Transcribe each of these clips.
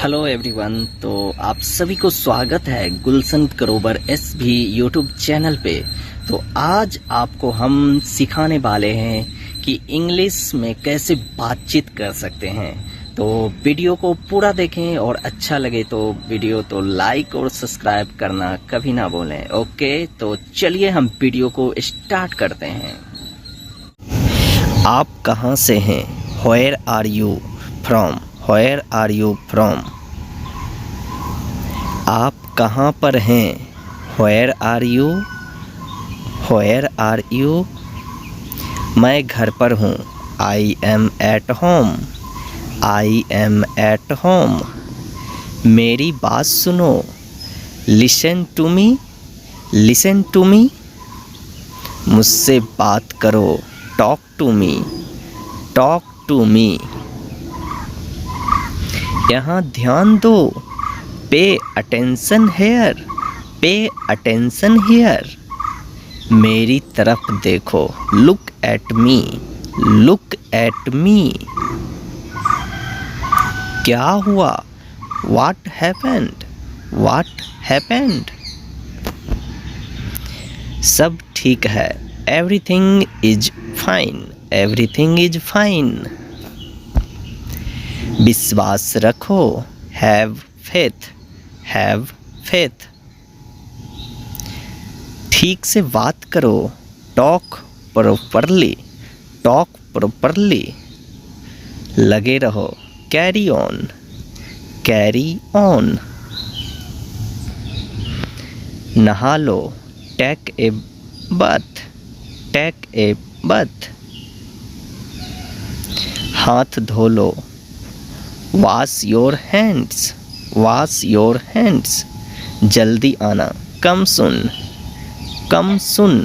Hello everyone. तो आप सभी को स्वागत है गुलशन करोबर एसभी यूट्यूब चैनल पे। तो आज आपको हम सिखाने वाले हैं कि इंग्लिश में कैसे बातचीत कर सकते हैं। तो वीडियो को पूरा देखें और अच्छा लगे तो वीडियो तो लाइक और सब्सक्राइब करना कभी ना भूलें। ओके, तो चलिए हम वीडियो को स्टार्ट करते हैं। आप कहाँ से हैं? Where are you from? Where are you from? आप कहाँ पर हैं? Where are you? Where are you? मैं घर पर हूँ। I am at home. I am at home. मेरी बात सुनो। Listen to me. Listen to me. मुझसे बात करो। Talk to me. Talk to me. यहाँ ध्यान दो। Pay attention here. Pay attention here. मेरी तरफ देखो। Look at me. Look at me. क्या हुआ? What happened? What happened? सब ठीक है। Everything is fine. Everything is fine. विश्वास रखो। Have faith. Have faith. ठीक से बात करो। Talk properly. Talk properly. लगे रहो। Carry on. Carry on. नहा लो। Take a bath. Take a bath. हाथ धो लो। Wash your hands. Wash your hands. जल्दी आना। Come soon. Come soon.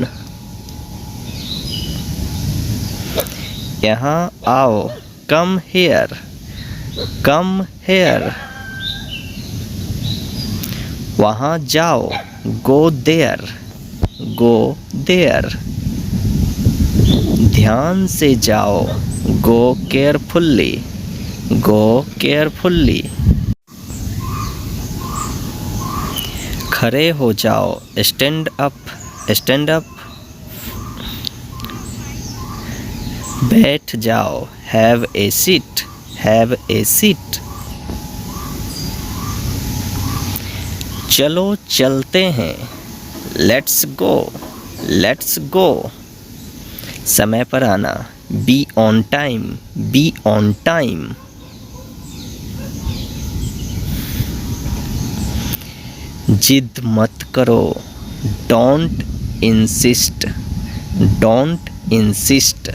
यहाँ आओ। Come here. Come here. वहाँ जाओ। Go there. Go there. ध्यान से जाओ। Go carefully. Go carefully. खड़े हो जाओ। Stand up. Stand up. बैठ जाओ। Have a seat. Have a seat. चलो चलते हैं। Let's go. Let's go. समय पर आना। Be on time. Be on time. जिद मत करो। Don't insist. Don't insist.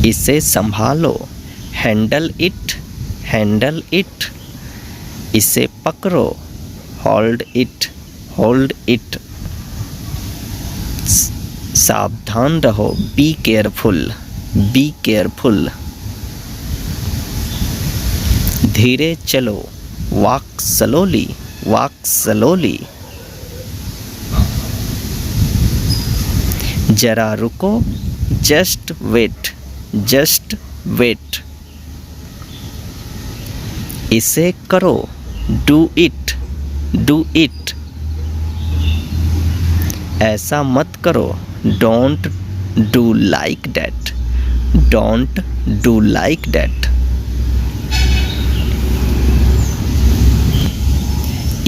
इसे संभालो। Handle it. Handle it. इसे पकड़ो। Hold it. Hold it. सावधान रहो। Be careful. Be careful. धीरे चलो। Walk slowly. Walk slowly. जरा रुको। Just wait. Just wait. इसे करो। Do it. Do it. ऐसा मत करो। Don't do like that. Don't do like that.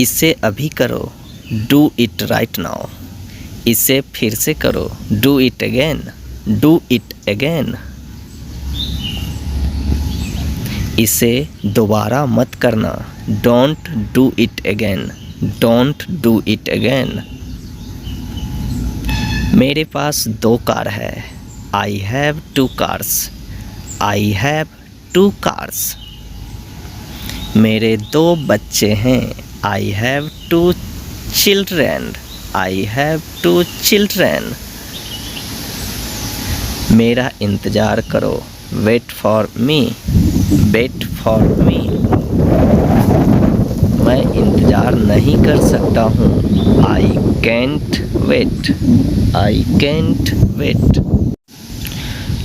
इसे अभी करो। Do it right now. इसे फिर से करो। Do it again. Do it again. इसे दोबारा मत करना। Don't do it again. Don't do it again. मेरे पास 2 कार है। I have 2 cars. I have 2 cars. मेरे 2 बच्चे हैं। I have 2 children. I have 2 children. मेरा इंतज़ार करो। Wait for me. Wait for me. मैं इंतज़ार नहीं कर सकता हूँ। I can't wait. I can't wait.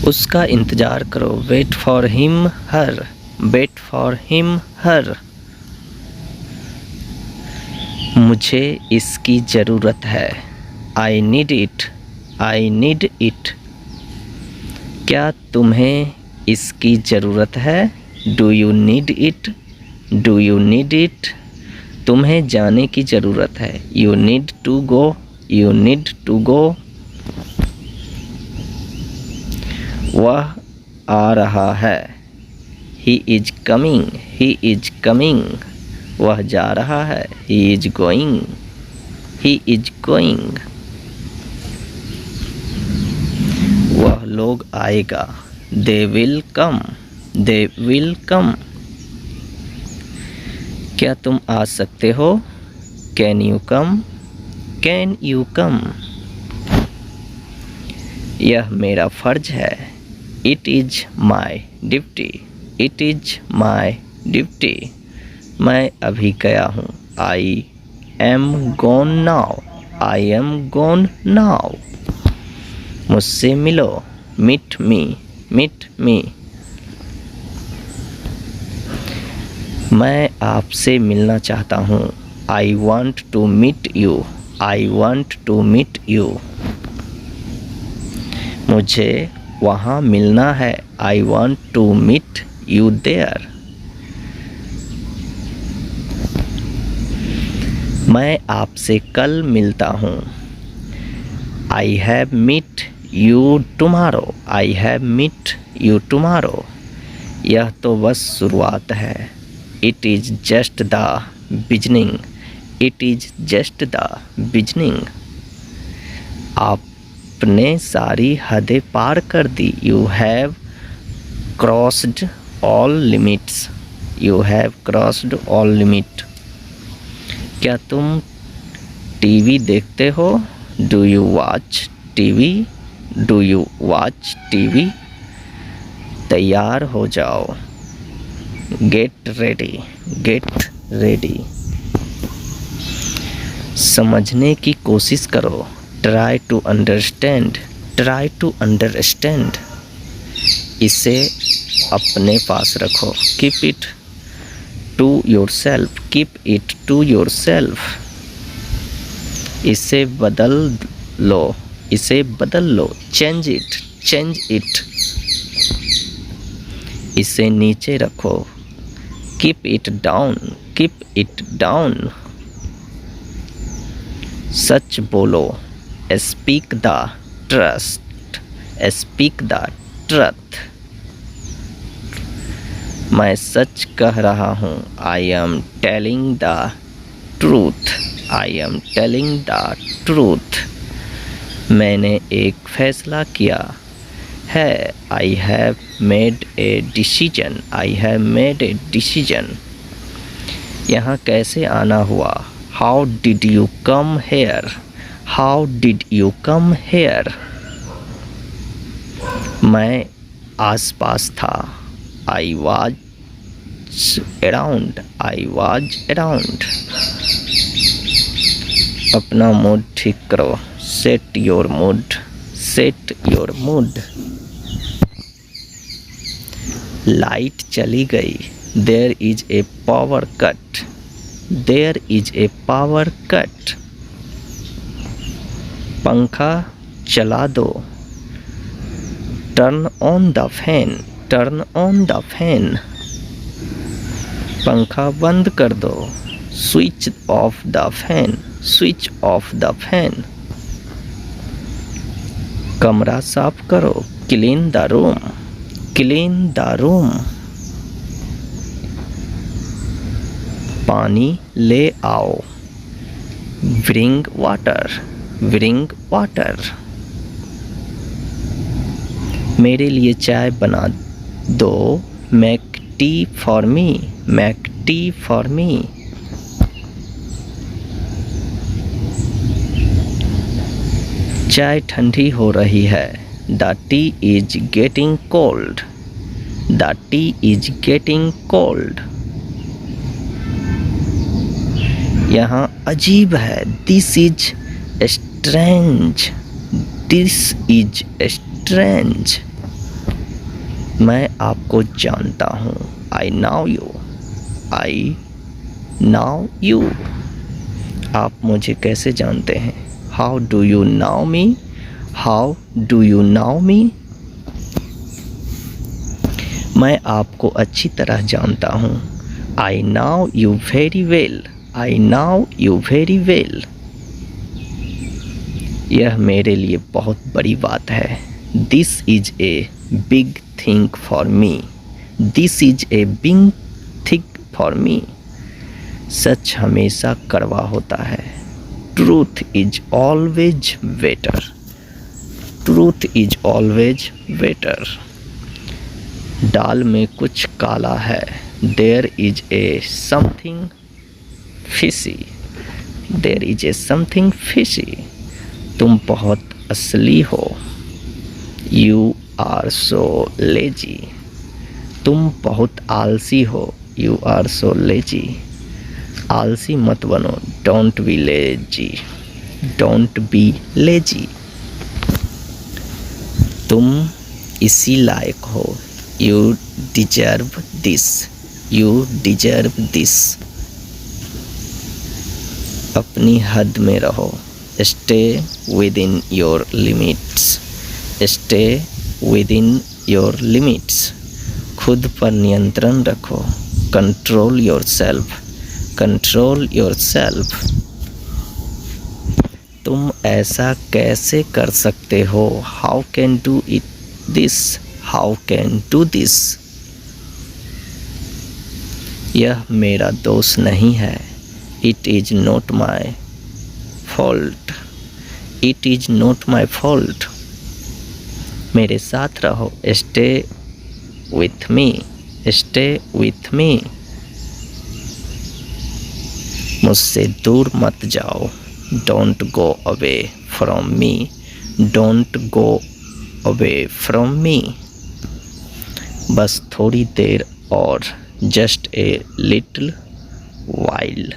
उसका इंतज़ार करो। Wait for him, her. Wait for him her. मुझे इसकी ज़रूरत है। I need it. I need it. क्या तुम्हें इसकी ज़रूरत है? Do you need it? Do you need it? तुम्हें जाने की ज़रूरत है। You need to go. You need to go. वह आ रहा है। He is coming. He is coming. वह जा रहा है। He is going. He is going. वह लोग आएगा। They will come. They will come. क्या तुम आ सकते हो? Can you come? Can you come? यह मेरा फर्ज है। It is my duty. It is my duty. मैं अभी गया हूँ। I am gone now. I am gone now. मुझसे मिलो। Meet me. Meet me. मैं आपसे मिलना चाहता हूँ। I want to meet you. I want to meet you. मुझे वहाँ मिलना है। I want to meet you there. मैं आपसे कल मिलता हूँ। I have meet you tomorrow. I have meet you tomorrow. यह तो बस शुरुआत है। It is just the beginning. It is just the beginning. आपने सारी हदें पार कर दी। You have crossed all limits. You have crossed all limit. क्या तुम टीवी देखते हो? Do you watch TV? Do you watch TV? तैयार हो जाओ। Get ready. Get ready. समझने की कोशिश करो। Try to understand. Try to understand. इसे अपने पास रखो। Keep it to yourself. Keep it to yourself. इसे बदल लो। इसे बदल लो। Change it. Change it. इसे नीचे रखो। Keep it down. Keep it down. सच बोलो। Speak the trust. Speak the truth. मैं सच कह रहा हूँ। I am telling the truth. I am telling the truth. मैंने एक फैसला किया है। I have made a decision. I have made a decision. यहाँ कैसे आना हुआ? How did you come here? How did you come here? मैं आसपास था। I was around. I was around. अपना मूड ठीक करो। Set your mood. Set your mood. Light चली गई। There is a power cut. There is a power cut. पंखा चला दो। Turn on the fan. Turn on the fan. पंखा बंद कर दो। Switch off the fan. Switch off the fan. कमरा साफ करो। Clean the room. Clean the room. पानी ले आओ। Bring water. Bring water. मेरे लिए चाय बना दो। Make tea for me. Make tea for me. चाय ठंडी हो रही है। The T is getting cold. The T is getting cold. यहाँ अजीब है। This is strange. This is strange. मैं आपको जानता हूँ। I know you. I know you. आप मुझे कैसे जानते हैं? How do you know me? How do you know me? मैं आपको अच्छी तरह जानता हूँ. I know you very well. I know you very well. यह मेरे लिए बहुत बड़ी बात है. This is a big thing for me. This is a big thing for me. सच हमेशा कड़वा होता है. Truth is always better. Truth is always better. दाल में कुछ काला है. There is a something fishy. There is a something fishy. तुम बहुत असली हो. You are so lazy. तुम बहुत आलसी हो. You are so lazy. आलसी मत बनो. Don't be lazy. Don't be lazy. तुम इसी लायक हो. You deserve this. You deserve this. अपनी हद में रहो. Stay within your limits. Stay within your limits. खुद पर नियंत्रण रखो. Control yourself. Control yourself. तुम ऐसा कैसे कर सकते हो? How can do it this? How can do this? यह मेरा दोष नहीं है. It is not my fault. It is not my fault. मेरे साथ रहो. Stay with me. Stay with me. मुझसे दूर मत जाओ. Don't go away from me. Don't go away from me. बस थोड़ी देर और. Just a little while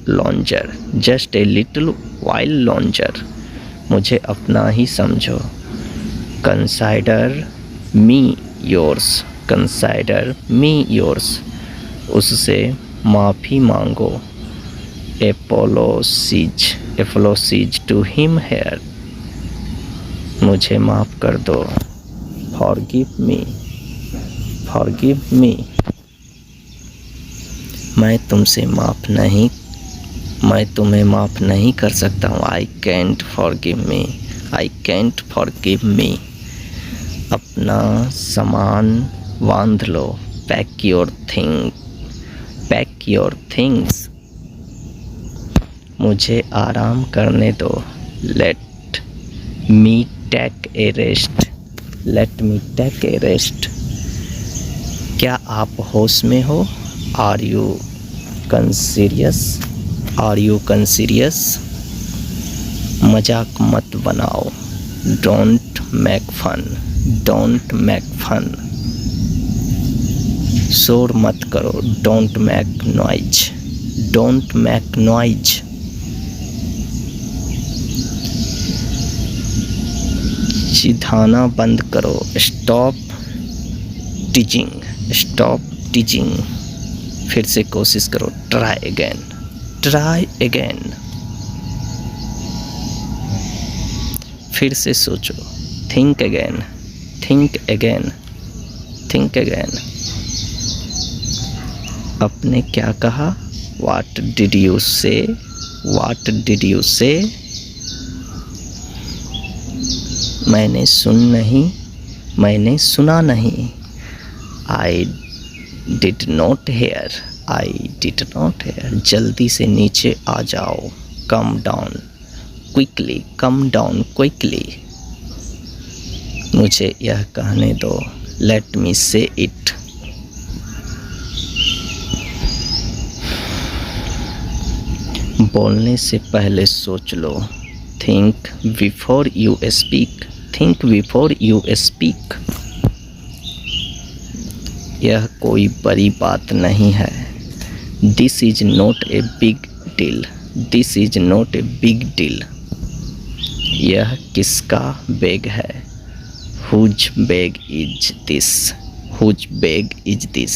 longer. Just a little while longer. मुझे अपना ही समझो. Consider me yours. Consider me yours. उससे माफ़ी मांगो. Apologize. Apologize to him here. मुझे माफ़ कर दो. Forgive me. Forgive me. मैं तुम्हें माफ़ नहीं कर सकता हूँ. I can't forgive me. I can't forgive me. अपना सामान बांध लो. Pack your things. मुझे आराम करने दो. Let me take a rest. Let me take a rest. क्या आप होश में हो? Are you conscious? Are you conscious? मजाक मत बनाओ. Don't make fun. Don't make fun. शोर मत करो. Don't make noise. Don't make noise. चिढ़ाना बंद करो. Stop teasing. Stop teasing. फिर से कोशिश करो. Try again. Try again. फिर से सोचो. Think again. Think again. Think again. आपने क्या कहा? What did you say? What did you say? मैंने सुना नहीं. I did not hear. I did not hear. जल्दी से नीचे आ जाओ. Come down quickly. Come down quickly. मुझे यह कहने दो. Let me say it. बोलने से पहले सोच लो. Think before you speak. Think before you speak. यह कोई बड़ी बात नहीं है. This is not a big deal. This is not a big deal. यह किसका बैग है? Whose bag is this? Whose bag is this,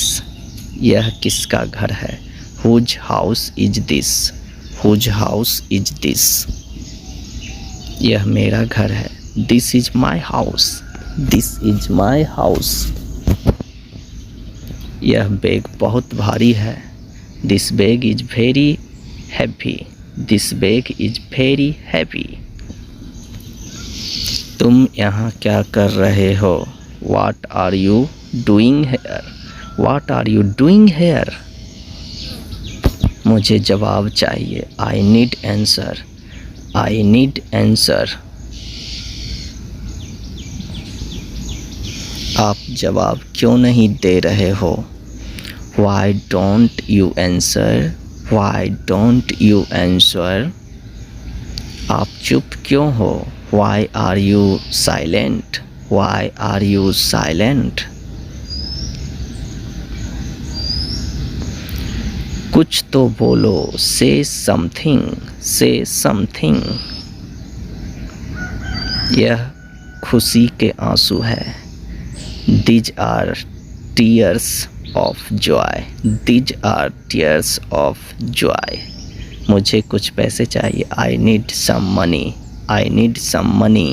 यह किसका घर है। Whose house is this, whose house is this, यह मेरा घर है। This is my house, this is my house, यह बैग बहुत भारी है। This bag is very heavy, this bag is very heavy, तुम यहाँ क्या कर रहे हो। What are you doing here? What are you doing here? मुझे जवाब चाहिए। I need answer, I need answer, आप जवाब क्यों नहीं दे रहे हो। Why don't you answer? Why don't you answer? आप चुप क्यों हो। Why are you silent? Why are you silent? कुछ तो बोलो। Say something, say something, यह खुशी के आंसू है। These are tears of joy, these are tears of joy, मुझे कुछ पैसे चाहिए। I need some money, I need some money,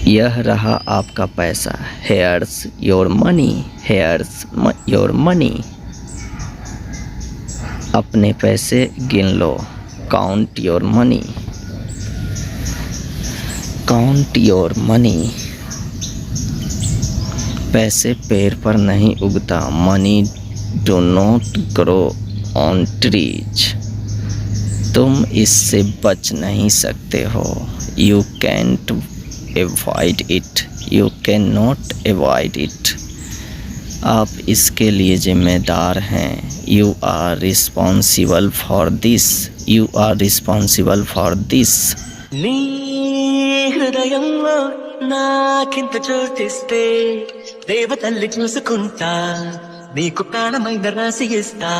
यह रहा आपका पैसा। Here's your money, here's your money, अपने पैसे गिन लो। Count your money, count your money, पैसे पेड़ पर नहीं उगता। Money do not grow on trees, तुम इससे बच नहीं सकते हो। You can't avoid it, you cannot avoid it, आप इसके लिए जिम्मेदार हैं। You are responsible for this, you are responsible for this, నీ హృదయంలో నాకింత చోటిస్తే దేవతల్లి చూసుకుంటా, నీకు ప్రాణమైన రాసి ఇస్తా.